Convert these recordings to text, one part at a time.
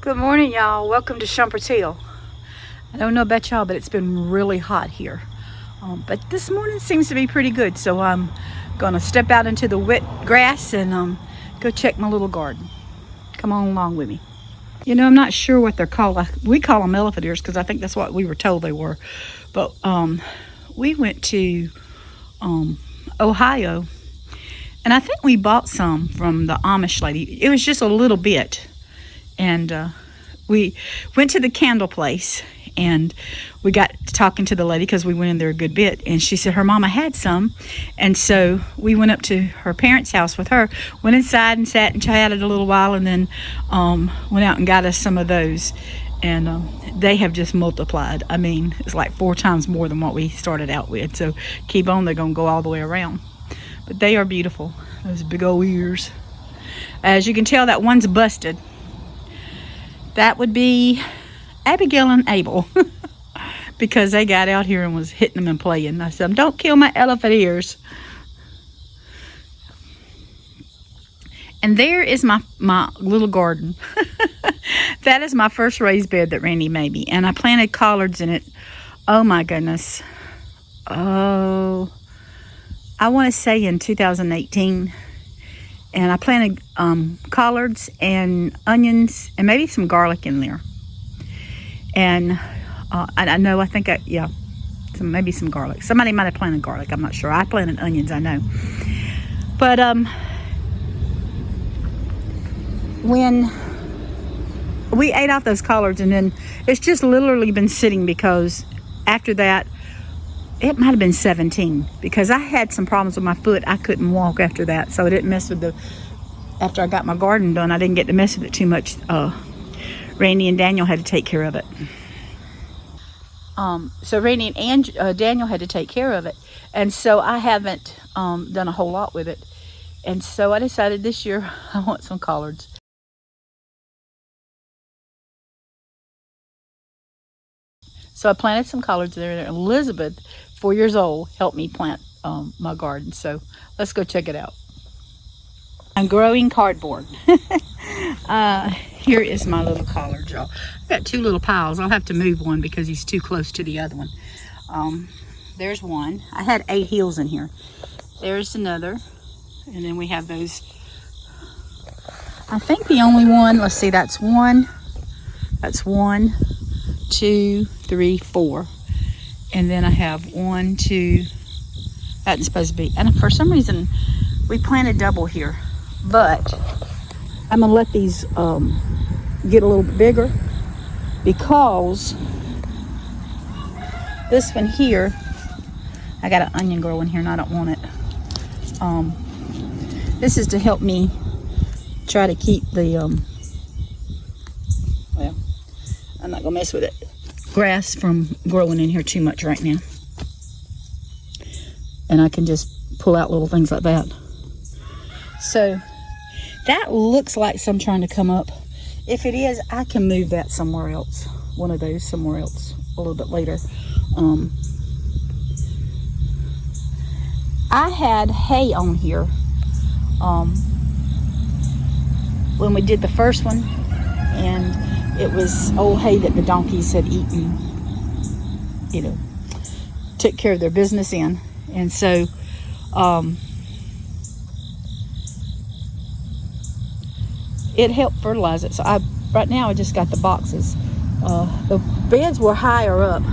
Good morning, y'all. Welcome to Shumpert's Hill. I don't know about y'all, but it's been really hot here. But this morning seems to be pretty good, so I'm gonna step out into the wet grass and go check my little garden. Come on along with me. You know, I'm not sure what they're called. We call them elephant ears because I think that's what we were told they were. But we went to Ohio, and I think we bought some from the Amish lady. It was just a little bit. And we went to the candle place, and we got talking to the lady because we went in there a good bit, and she said her mama had some. And so we went up to her parents' house with her, went inside and sat and chatted a little while, and then went out and got us some of those. And they have just multiplied. I mean, it's like 4 times more than what we started out with. So keep on, they're gonna go all the way around. But they are beautiful, those big old ears. As you can tell, that one's busted. That would be Abigail and Abel because they got out here and was hitting them and playing. I said, don't kill my elephant ears. And there is my little garden. That is my first raised bed that Randy made me. And I planted collards in it. Oh my goodness. Oh, I want to say in 2018. And I planted collards and onions and maybe some garlic in there. And maybe some garlic. Somebody might have planted garlic, I'm not sure. I planted onions, I know. But when we ate off those collards, and then it's just literally been sitting because after that, it might have been 17 because I had some problems with my foot. I couldn't walk after that, so I didn't mess with after I got my garden done, I didn't get to mess with it too much. Randy and Daniel had to take care of it. So Randy and Daniel had to take care of it, and so I haven't done a whole lot with it. And so I decided this year I want some collards. So I planted some collards there. Elizabeth, 4 years old, helped me plant my garden. So let's go check it out. I'm growing cardboard. Here is my little collard, y'all. I've got 2 little piles. I'll have to move one because he's too close to the other one. There's one. I had 8 heels in here. There's another. And then we have those. I think the only one, let's see, that's one. That's 1, 2, 3, 4. And then I have 1, 2, that's supposed to be. And for some reason, we planted double here. But I'm gonna let these get a little bit bigger because this one here, I got an onion growing here and I don't want it. This is to help me try to keep the well, I'm not gonna mess with it, grass from growing in here too much right now. And I can just pull out little things like that. So that looks like some trying to come up. If it is, I can move that somewhere else. One of those somewhere else a little bit later. I had hay on here when we did the first one, and it was old hay that the donkeys had eaten, you know, took care of their business in. And so it helped fertilize it. So right now I just got the boxes. The beds were higher up,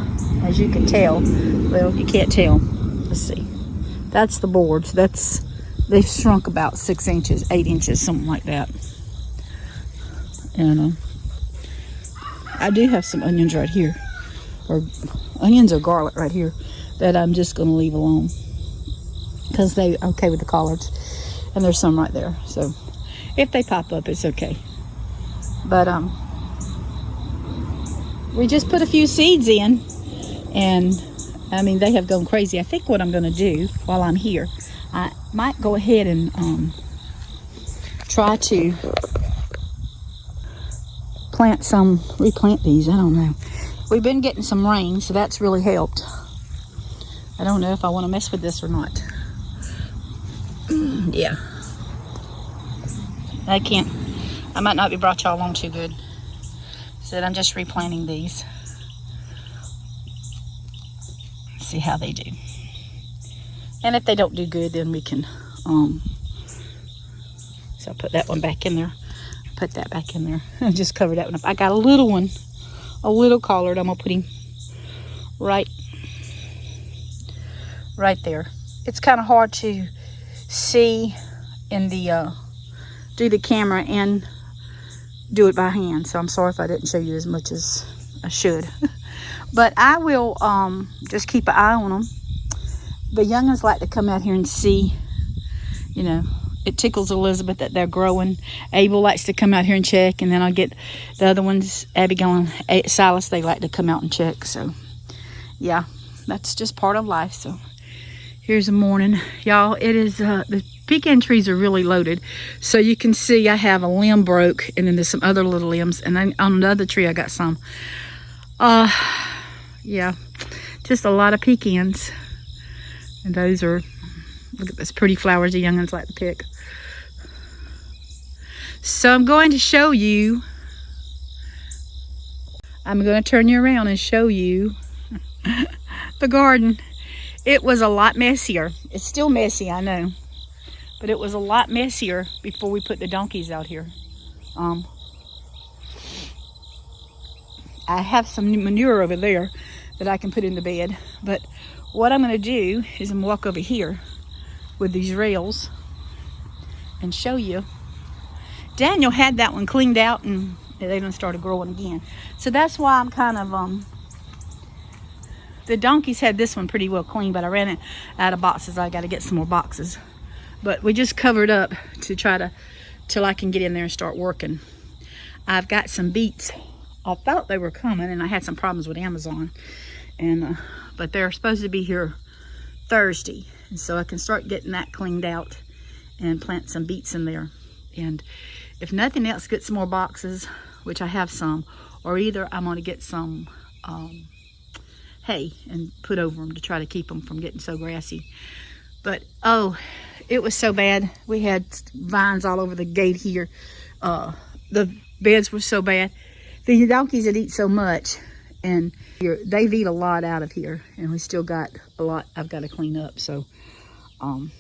as you can tell. Well, you can't tell. Let's see. That's the boards. They've shrunk about 6 inches, 8 inches, something like that. And I do have some onions right here, or onions or garlic right here, that I'm just going to leave alone because they're okay with the collards. And there's some right there. So if they pop up, it's okay. But we just put a few seeds in, and I mean, they have gone crazy. I think what I'm going to do while I'm here, I might go ahead and try to replant these. I don't know. We've been getting some rain, so that's really helped. I don't know if I want to mess with this or not. Yeah. I might not be brought y'all along too good. So I'm just replanting these. See how they do. And if they don't do good, then we can, so I'll put that one back in there. Put that back in there. I just covered that one up. I got a little one, a little collared. I'm gonna put him right there. It's kind of hard to see in the, do the camera and do it by hand. So I'm sorry if I didn't show you as much as I should. But I will just keep an eye on them. The youngins like to come out here and see, you know, it tickles Elizabeth that they're growing. Abel likes to come out here and check, and then I'll get the other ones, Abigail and Silas, they like to come out and check. So yeah, that's just part of life. So here's the morning, y'all. It is the pecan trees are really loaded, so you can see I have a limb broke, and then there's some other little limbs, and then on another tree I got some. Yeah, just a lot of pecans, and those are, look at those pretty flowers the youngins like to pick. So I'm going to show you, I'm going to turn you around and show you the garden. It was a lot messier. It's still messy, I know, but it was a lot messier before we put the donkeys out here. I have some manure over there that I can put in the bed, but what I'm going to do is I'm going to walk over here with these rails and show you. Daniel had that one cleaned out, and they done started growing again. So that's why I'm kind of, the donkeys had this one pretty well clean, but I ran out of boxes. I got to get some more boxes. But we just covered up to try to, till I can get in there and start working. I've got some beets. I thought they were coming, and I had some problems with Amazon. And but they're supposed to be here Thursday. And so I can start getting that cleaned out and plant some beets in there. And if nothing else, get some more boxes, which I have some, or either I'm going to get some hay and put over them to try to keep them from getting so grassy. But oh, it was so bad. We had vines all over the gate here. The beds were so bad. The donkeys had eat so much, and they've eat a lot out of here, and we still got a lot I've got to clean up. So I'm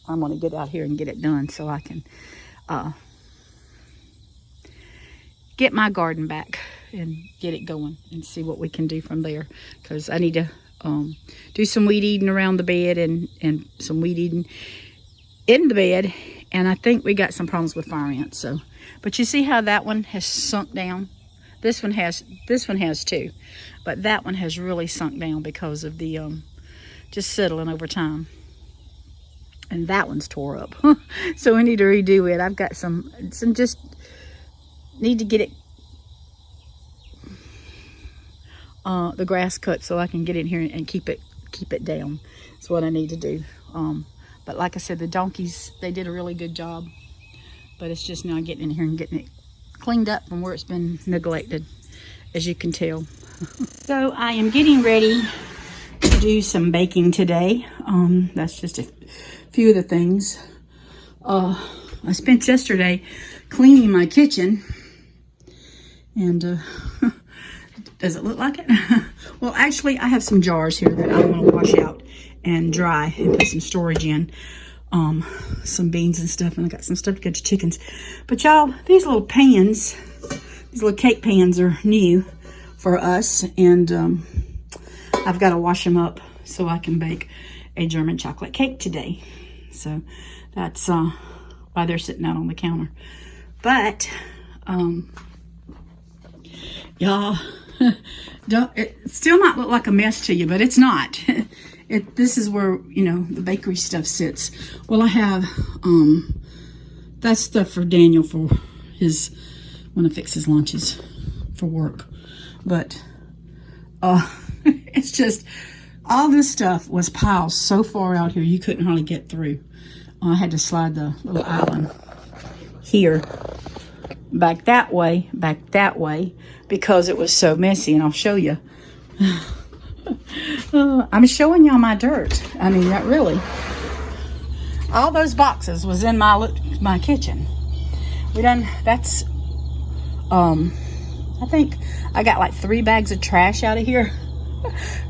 going to get out here and get it done so I can get my garden back and get it going and see what we can do from there, because I need to do some weed eating around the bed and some weed eating in the bed. And I think we got some problems with fire ants. So, but you see how that one has sunk down? This one has too, but that one has really sunk down because of the just settling over time. And that one's tore up. So we need to redo it. I've got some just need to get it the grass cut so I can get in here and keep it down. That's what I need to do. But like I said, the donkeys, they did a really good job. But it's just now getting in here and getting it cleaned up from where it's been neglected, as you can tell. So I am getting ready to do some baking today. That's just a few of the things. I spent yesterday cleaning my kitchen, and does it look like it? Well, actually, I have some jars here that I want to wash out and dry and put some storage in. Some beans and stuff, and I got some stuff to go to chickens. But y'all, these little pans, these little cake pans are new for us, and I've got to wash them up so I can bake a German chocolate cake today. So that's why they're sitting out on the counter. But y'all, it still might look like a mess to you, but it's not. This is where, you know, the bakery stuff sits. Well, I have that stuff for Daniel for his, when I fix his lunches for work. But it's just, all this stuff was piled so far out here you couldn't hardly get through. I had to slide the little island here back that way, because it was so messy. And I'll show you. I'm showing y'all my dirt. I mean, not really. All those boxes was in my kitchen. That's I think I got like 3 bags of trash out of here.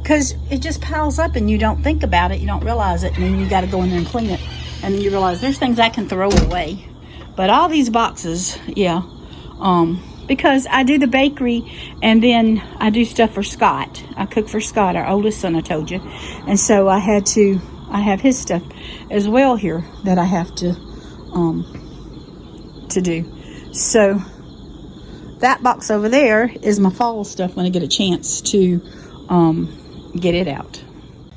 Because it just piles up and you don't think about it. You don't realize it. And then you got to go in there and clean it. And then you realize there's things I can throw away. But all these boxes, yeah. Because I do the bakery and then I do stuff for Scott. I cook for Scott, our oldest son, I told you. And so I have his stuff as well here that I have to do. So that box over there is my fall stuff when I get a chance to get it out.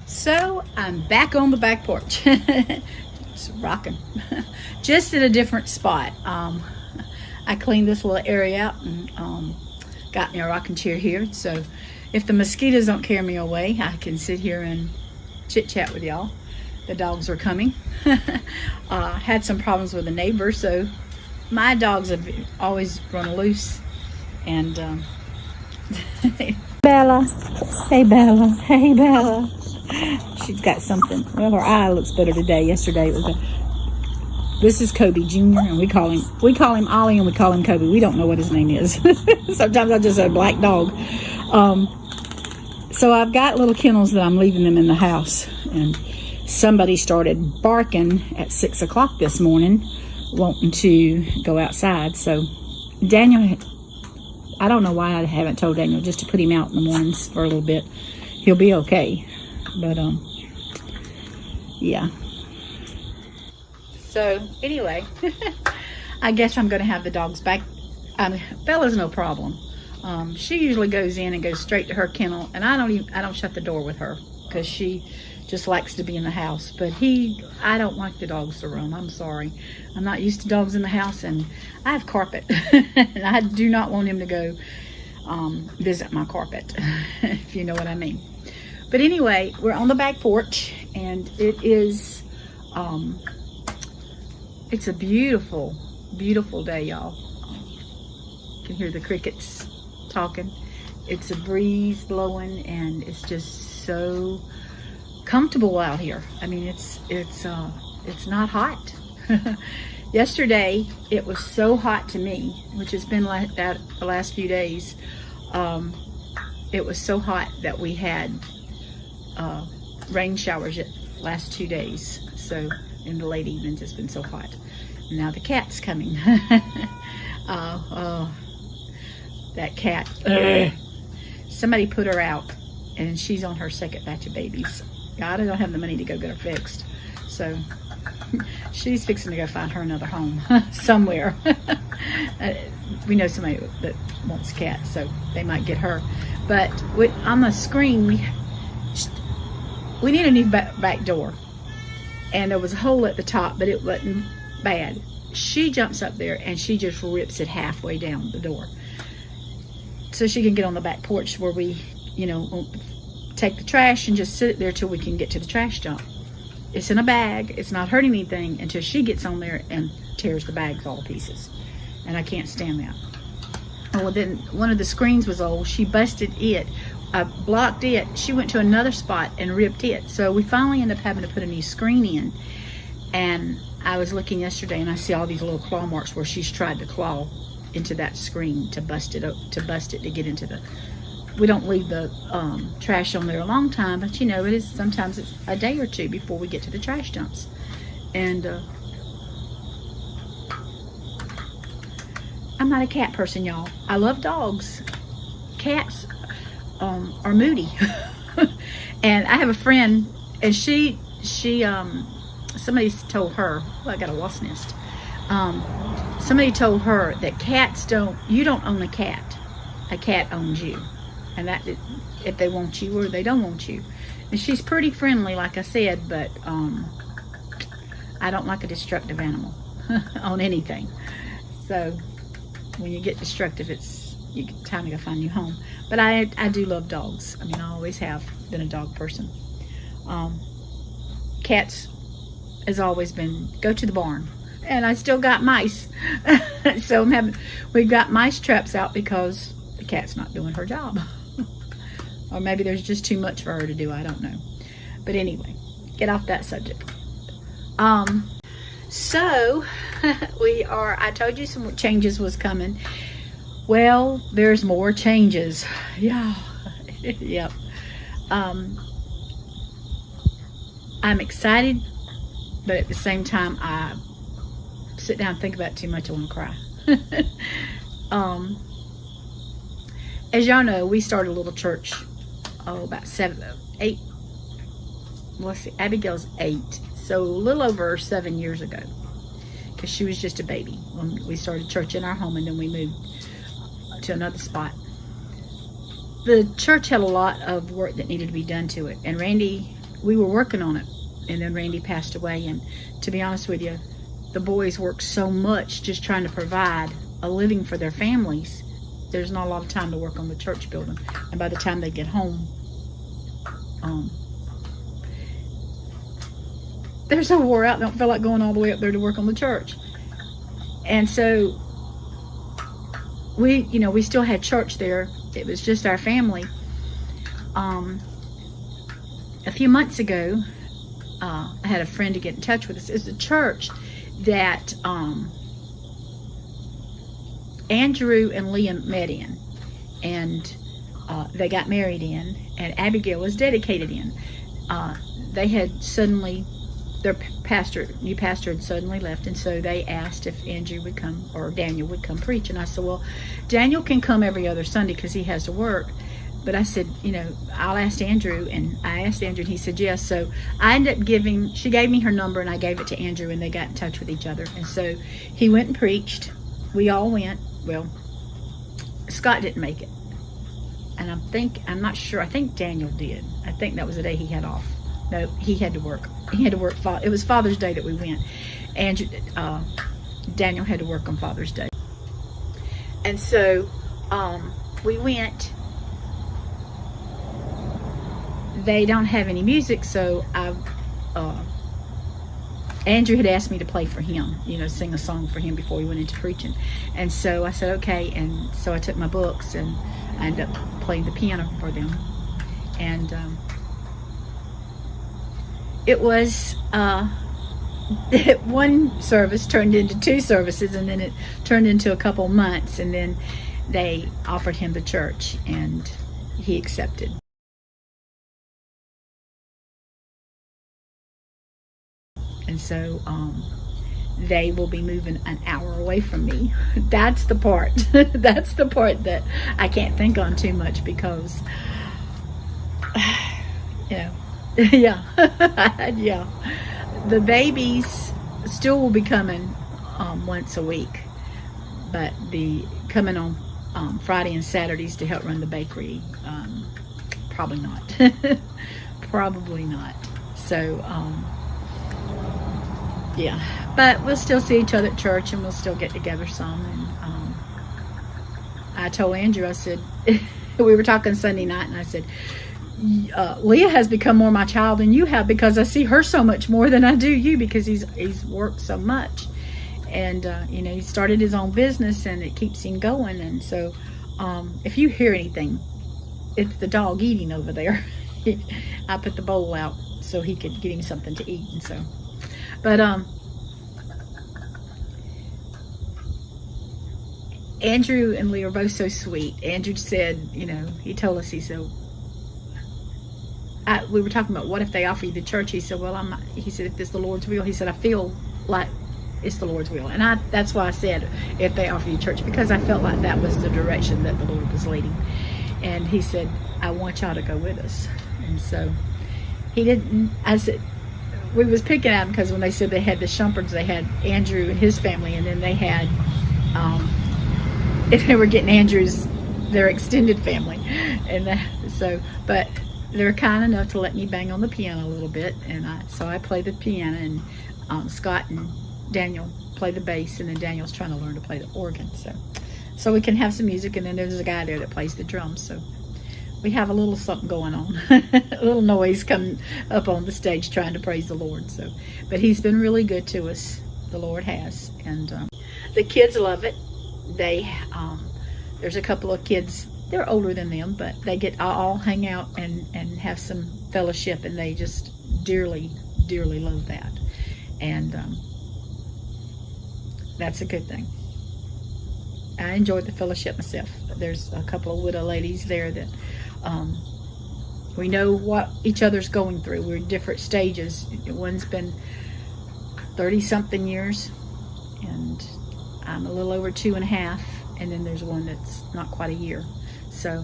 So I'm back on the back porch. It's rocking. Just at a different spot. I cleaned this little area out and got me a rocking chair here. So if the mosquitoes don't carry me away, I can sit here and chit chat with y'all. The dogs are coming. Had some problems with the neighbor, so my dogs have always run loose. And Bella, hey Bella, hey Bella. She's got something. Well, her eye looks better today. Yesterday it was this is Kobe Jr. and we call him Ollie and we call him Kobe. We don't know what his name is. Sometimes I just say black dog. So I've got little kennels that I'm leaving them in the house, and somebody started barking at 6 o'clock this morning, wanting to go outside. So Daniel, I don't know why I haven't told Daniel just to put him out in the mornings for a little bit. He'll be okay. But yeah. So anyway, I guess I'm going to have the dogs back. Bella's no problem. She usually goes in and goes straight to her kennel, and I don't shut the door with her because she just likes to be in the house. But I don't like the dogs to roam. I'm sorry. I'm not used to dogs in the house, and I have carpet, and I do not want him to go visit my carpet, if you know what I mean. But anyway, we're on the back porch, and it is it's a beautiful, beautiful day, y'all. You can hear the crickets talking. It's a breeze blowing, and it's just so comfortable out here. I mean, it's not hot. Yesterday it was so hot to me, which has been like that the last few days. It was so hot that we had rain showers the last 2 days. So in the late evenings it's been so hot. Now the cat's coming. Oh, that cat. Somebody put her out, and she's on her second batch of babies. God, I don't have the money to go get her fixed. So she's fixing to go find her another home somewhere. We know somebody that wants cats, so they might get her. But on the screen, we need a new back door. And there was a hole at the top, but it wasn't bad. She jumps up there and she just rips it halfway down the door, so she can get on the back porch where we, won't take the trash and just sit there till we can get to the trash dump. It's in a bag. It's not hurting anything until she gets on there and tears the bags all to pieces. And I can't stand that. Well, then one of the screens was old. She busted it. I blocked it. She went to another spot and ripped it. So we finally ended up having to put a new screen in. And I was looking yesterday and I see all these little claw marks where she's tried to claw into that screen to bust it to get into the. We don't leave the trash on there a long time, but it is sometimes it's a day or two before we get to the trash dumps. And I'm not a cat person, y'all. I love dogs. Cats are moody. And I have a friend, and she somebody told her, well, I got a wasp nest. Somebody told her that you don't own a cat owns you. And that if they want you or they don't want you. And she's pretty friendly, like I said, but I don't like a destructive animal on anything. So when you get destructive, it's time to go find a new home. But I do love dogs. I mean, I always have been a dog person. Cats has always been go to the barn. And I still got mice. So we've got mice traps out because the cat's not doing her job. Or maybe there's just too much for her to do. I don't know. But anyway, get off that subject. So I told you some changes was coming. Well, there's more changes. Yeah. Yep. Um, I'm excited, but at the same time, I sit down and think about it too much, I want to cry. um, as y'all know, we started a little church, about 8, let's see, Abigail's 8, so a little over 7 years ago, because she was just a baby when we started church in our home, and then we moved to another spot. The church had a lot of work that needed to be done to it, and Randy, we were working on it, and then Randy passed away. And to be honest with you, the boys worked so much just trying to provide a living for their families. There's not a lot of time to work on the church building, and by the time they get home, they're so wore out they don't feel like going all the way up there to work on the church. And so we still had church there. It was just our family. A few months ago, I had a friend to get in touch with us. It's a church that Andrew and Leah met in, and they got married in, and Abigail was dedicated in. They had suddenly, their new pastor had suddenly left, and so they asked if Andrew would come, or Daniel would come preach. And I said, well, Daniel can come every other Sunday because he has to work. But I said, I'll ask Andrew. And I asked Andrew, and he said yes. So I ended up she gave me her number, and I gave it to Andrew, and they got in touch with each other. And so he went and preached. We all went. Well, Scott didn't make it. And I'm not sure. I think Daniel did. I think that was the day he had off. No, he had to work. He had to work. It was Father's Day that we went. And Daniel had to work on Father's Day. And so we went. They don't have any music, so Andrew had asked me to play for him, sing a song for him before he went into preaching. And so I said, okay. And so I took my books, and I ended up playing the piano for them. And it was one service turned into 2 services, and then it turned into a couple months, and then they offered him the church, and he accepted. And so they will be moving an hour away from me. That's the part. That's the part that I can't think on too much, because yeah. Yeah. The babies still will be coming once a week, but be coming on Friday and Saturdays to help run the bakery. Probably not. Probably not. So yeah, but we'll still see each other at church, and we'll still get together some. And I told Andrew, I said, we were talking Sunday night, and I said, Leah has become more my child than you have, because I see her so much more than I do you, because he's worked so much. And he started his own business, and it keeps him going. And so if you hear anything, it's the dog eating over there. I put the bowl out so he could get him something to eat. And so, but Andrew and Leah are both so sweet. Andrew said, he told us, he said, we were talking about what if they offer you the church. He said, well, he said, if it's the Lord's will. He said, I feel like it's the Lord's will. And that's why I said, if they offer you church, because I felt like that was the direction that the Lord was leading. And he said, I want y'all to go with us. And so he didn't. I said, we was picking at him, because when they said they had the Shumperts, they had Andrew and his family, and then they had they were getting their extended family. And so, but they're kind enough to let me bang on the piano a little bit, and so I play the piano, and Scott and Daniel play the bass, and then Daniel's trying to learn to play the organ, so we can have some music. And then there's a guy there that plays the drums, so we have a little something going on. A little noise coming up on the stage trying to praise the Lord. So, but he's been really good to us, the Lord has. And the kids love it. There's a couple of kids, they're older than them, but they get all hang out and have some fellowship, and they just dearly love that. And that's a good thing. I enjoyed the fellowship myself. There's a couple of widow ladies there that we know what each other's going through. We're in different stages. One's been 30-something years, and I'm a little over 2.5, and then there's one that's not quite a year. So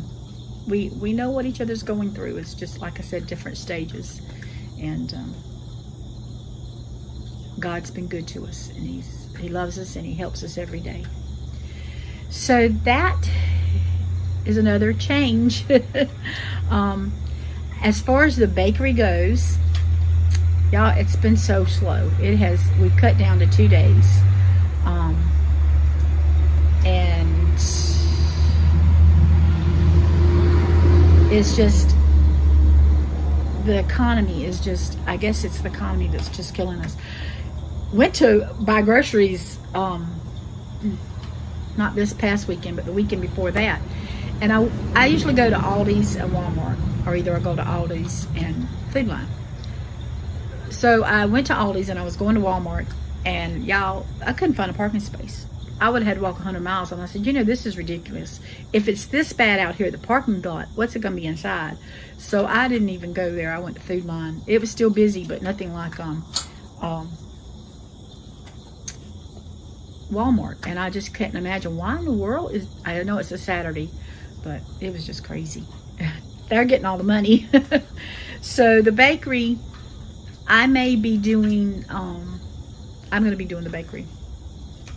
we know what each other's going through. It's just, like I said, different stages. And God's been good to us, and He loves us, and He helps us every day. So that is another change. As far as the bakery goes, y'all, it's been so slow. We've cut down to 2 days. And it's just, the economy is just, I guess it's the economy that's just killing us. Went to buy groceries, not this past weekend, but the weekend before that. And I usually go to Aldi's and Walmart, or either I go to Aldi's and Food Line. So I went to Aldi's and I was going to Walmart, and y'all, I couldn't find a parking space. I would have had to walk 100 miles, and I said, this is ridiculous. If it's this bad out here at the parking lot, what's it going to be inside? So I didn't even go there. I went to Food Line. It was still busy, but nothing like Walmart. And I just couldn't imagine why in the world I know it's a Saturday, but it was just crazy. They're getting all the money. So the bakery, I may be doing, I'm going to be doing the bakery.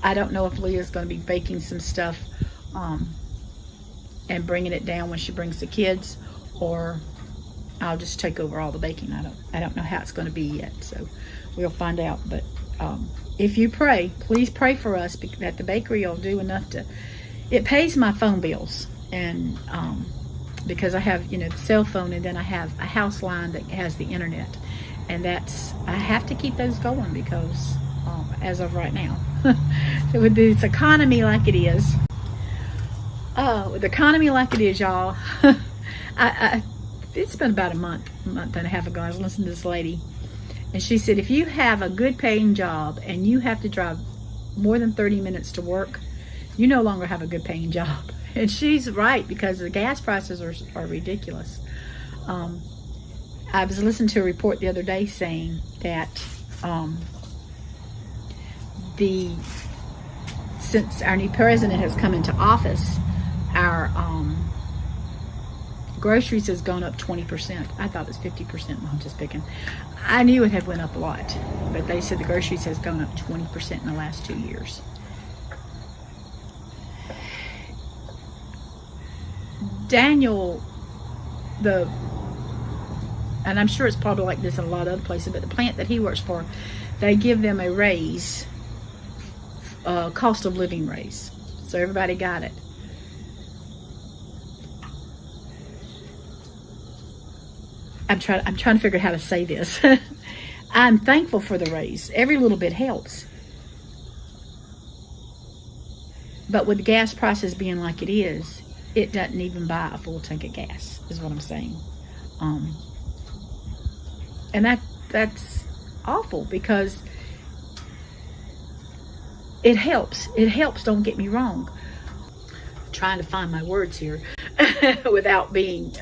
I don't know if Leah's going to be baking some stuff and bringing it down when she brings the kids, or I'll just take over all the baking. I don't know how it's going to be yet, so we'll find out. But if you pray, please pray for us, that the bakery will do enough it pays my phone bills, and because I have, the cell phone, and then I have a house line that has the internet, and I have to keep those going because as of right now, with this economy like it is, with the economy like it is, y'all, it's been about a month and a half ago, I was listening to this lady, and she said, if you have a good paying job and you have to drive more than 30 minutes to work, you no longer have a good paying job. And she's right, because the gas prices are ridiculous. I was listening to a report the other day saying that since our new president has come into office, our groceries has gone up 20%. I thought it was 50%. No, I'm just picking. I knew it had went up a lot, but they said the groceries has gone up 20% in the last 2 years. Daniel, and I'm sure it's probably like this in a lot of other places, but the plant that he works for, they give them a raise, cost of living raise. So everybody got it. I'm trying to figure out how to say this. I'm thankful for the raise. Every little bit helps. But with gas prices being like it is, it doesn't even buy a full tank of gas, is what I'm saying. And that's awful, because it helps. It helps, don't get me wrong. I'm trying to find my words here without being,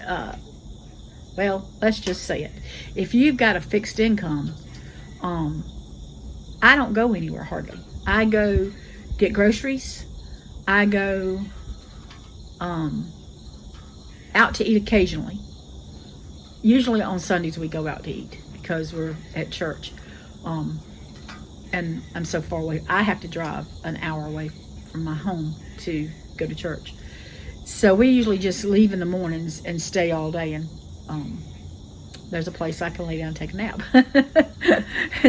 well, let's just say it. If you've got a fixed income, I don't go anywhere hardly. I go get groceries. I go out to eat occasionally. Usually on Sundays we go out to eat because we're at church. And I'm so far away. I have to drive an hour away from my home to go to church. So we usually just leave in the mornings and stay all day, and there's a place I can lay down and take a nap.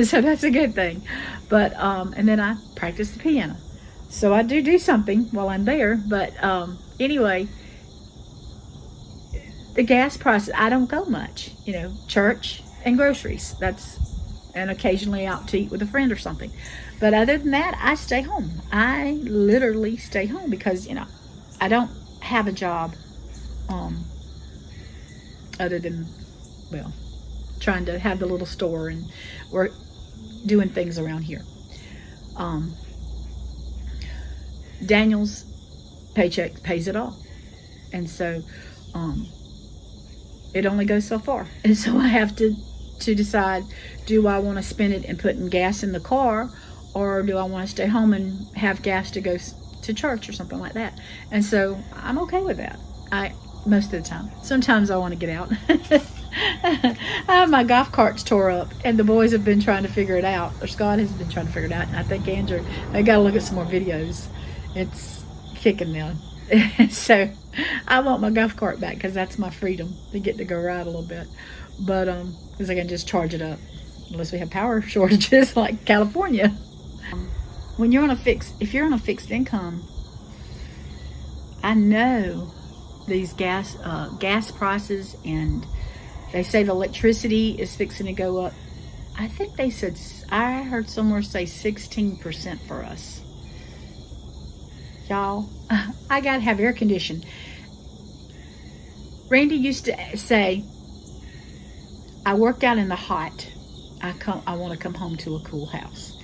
So that's a good thing. But and then I practice the piano. So I do something while I'm there. But anyway, the gas prices, I don't go much. Church and groceries. And occasionally out to eat with a friend or something. But other than that, I stay home. I literally stay home because, I don't have a job other than, well, trying to have the little store and work, doing things around here. Daniel's paycheck pays it all. And so it only goes so far. And so I have to decide, do I want to spend it and putting gas in the car, or do I want to stay home and have gas to go to church or something like that? And so I'm okay with that. Most of the time. Sometimes I want to get out. My golf cart's tore up, and the boys have been trying to figure it out, or Scott has been trying to figure it out, and I think Andrew, I got to look at some more videos. It's kicking now. So I want my golf cart back, because that's my freedom to get to go ride a little bit. But because I can just charge it up, unless we have power shortages like California. When you're on if you're on a fixed income, I know these gas prices, and they say the electricity is fixing to go up. I think they said, I heard somewhere say 16% for us. Y'all, I gotta have air conditioning. Randy used to say, I work out in the hot. I want to come home to a cool house.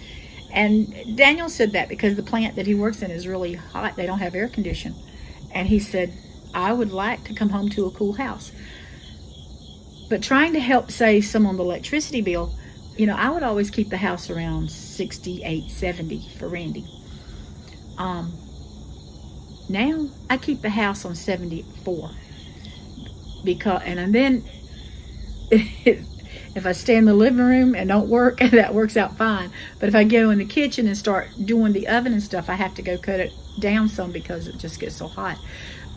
And Daniel said that because the plant that he works in is really hot. They don't have air conditioning. And he said, I would like to come home to a cool house. But trying to help save some on the electricity bill, I would always keep the house around 68, 70 for Randy. Now I keep the house on 74 and then if I stay in the living room and don't work, that works out fine. But if I go in the kitchen and start doing the oven and stuff, I have to go cut it down some because it just gets so hot.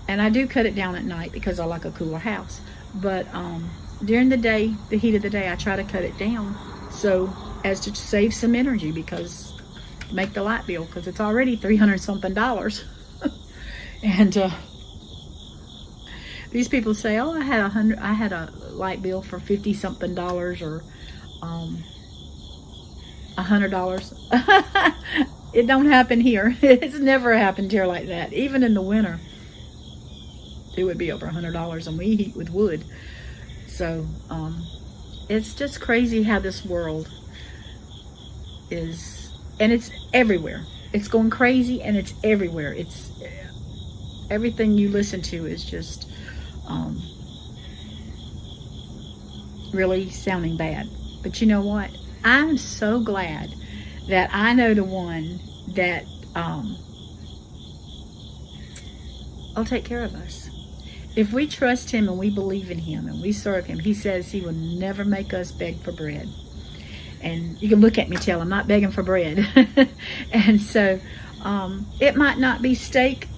And I do cut it down at night because I like a cooler house. But during the day, the heat of the day, I try to cut it down so as to save some energy, because make the light bill, because it's already $300 something. And these people say, oh, I had a light bill for $50 something or $100. It don't happen here. It's never happened here like that. Even in the winter, it would be over $100, and we heat with wood. So it's just crazy how this world is, and it's everywhere. It's going crazy, and it's everywhere. It's everything you listen to is just really sounding bad. But you know what? I'm so glad that I know the one that will take care of us. If we trust him and we believe in him and we serve him, he says he will never make us beg for bread. And you can look at me and tell I'm not begging for bread. And so it might not be steak,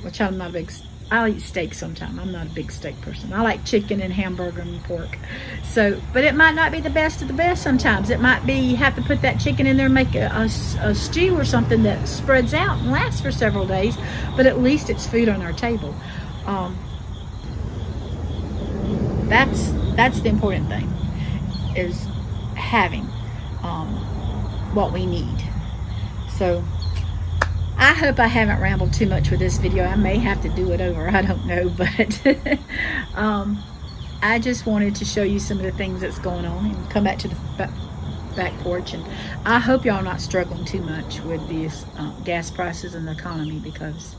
which I'm not a big, I'll eat steak sometime. I'm not a big steak person. I like chicken and hamburger and pork. So, but it might not be the best of the best sometimes. It might be you have to put that chicken in there and make a stew or something that spreads out and lasts for several days, but at least it's food on our table. That's the important thing, is having what we need. So I hope I haven't rambled too much with this video. I may have to do it over, I don't know, but I just wanted to show you some of the things that's going on and come back to the back porch. And I hope y'all are not struggling too much with these gas prices and the economy, because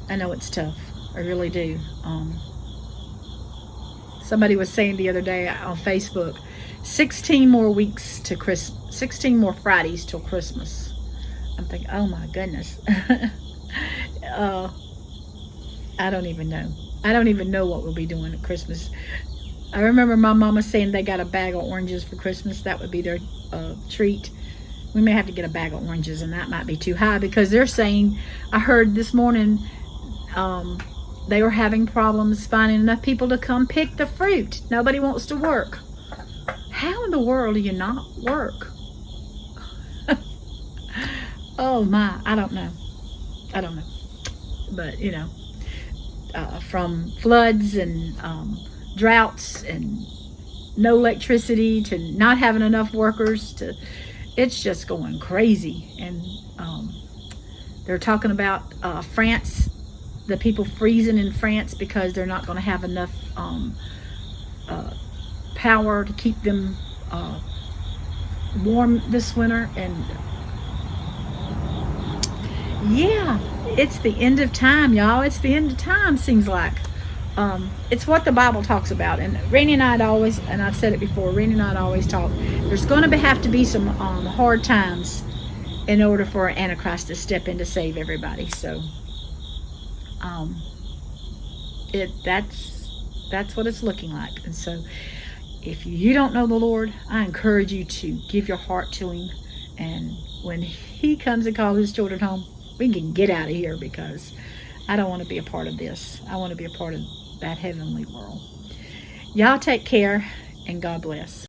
I know it's tough. I really do. Somebody was saying the other day on Facebook, 16 more weeks to Christmas, 16 more Fridays till Christmas. I'm thinking, oh my goodness. I don't even know. I don't even know what we'll be doing at Christmas. I remember my mama saying they got a bag of oranges for Christmas. That would be their treat. We may have to get a bag of oranges, and that might be too high, because they're saying, I heard this morning, they were having problems finding enough people to come pick the fruit. Nobody wants to work. How in the world do you not work? Oh my, I don't know. But from floods and droughts and no electricity to not having enough workers to, it's just going crazy. And they're talking about France, the people freezing in France because they're not going to have enough power to keep them warm this winter. And yeah, it's the end of time, y'all. It's the end of time, seems like. It's what the Bible talks about. And Randy and I'd always, and I've said it before, Randy and I'd always talk, there's going to have to be some hard times in order for Antichrist to step in to save everybody. So that's what it's looking like. And so if you don't know the Lord, I encourage you to give your heart to him. And when he comes and calls his children home, we can get out of here, because I don't want to be a part of this. I want to be a part of that heavenly world. Y'all take care, and God bless.